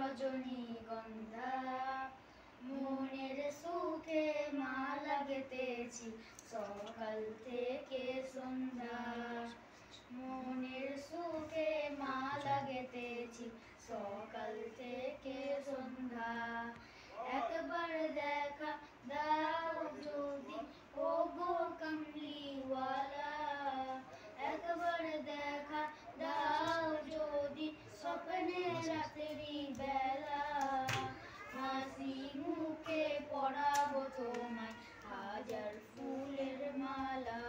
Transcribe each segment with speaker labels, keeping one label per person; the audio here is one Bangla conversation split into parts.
Speaker 1: রজনীগন্ধা মনের সুখে মালা গেঁথেছি সকাল থেকে সন্ধ্যা মনের সুখে মালা গেঁথেছি সকাল থেকে সন্ধ্যা একবার দেখা দাও যদি ও গো কামলিওয়ালা একবার দেখা দাও যদি স্বপ্নে রাত্রি বেলা হাসি মুখে পরাবো তোমায় হাজার ফুলের মালা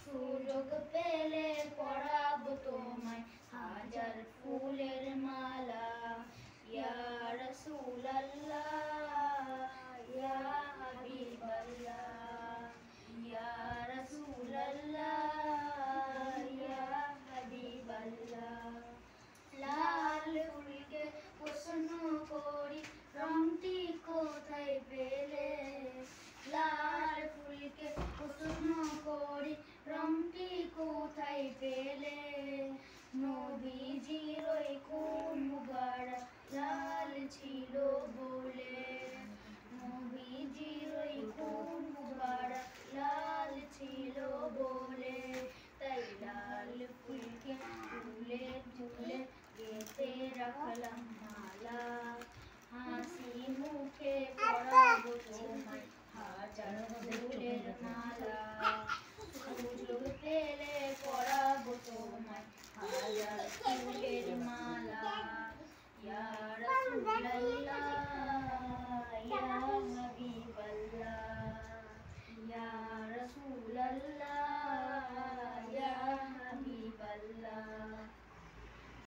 Speaker 1: সুযোগ পেলে পরাবো তোমায় হাজার ফুলের মালা ইয়া রাসূলুল্লাহ ইয়া হাবিবাল্লাহ ইয়া রাসূলুল্লাহ ইয়া হাবিবাল্লাহ লাল ফুলকে প্রশ্ন করি রংটি কোথায় পেলে লাল ফুলকে প্রশ্ন করি রংটি কোথায় পেলে নবীজির ওই খুন মুবারক লাল ছিল বলে নবীজির ওই খুন মুবারক লাল ছিল বলে তাই লাল ফুলকে তুলে তুলে গেঁথে রাখলাম মালা হাসি মুখে পরাবো তোমায় হাজার ফুলের মালা সুযোগ পেলে পরাবো তোমায় হাজার ফুলের মালা ইয়া রাসূলুল্লাহ ইয়া হাবিবাল্লাহ ইয়া রাসূলুল্লাহ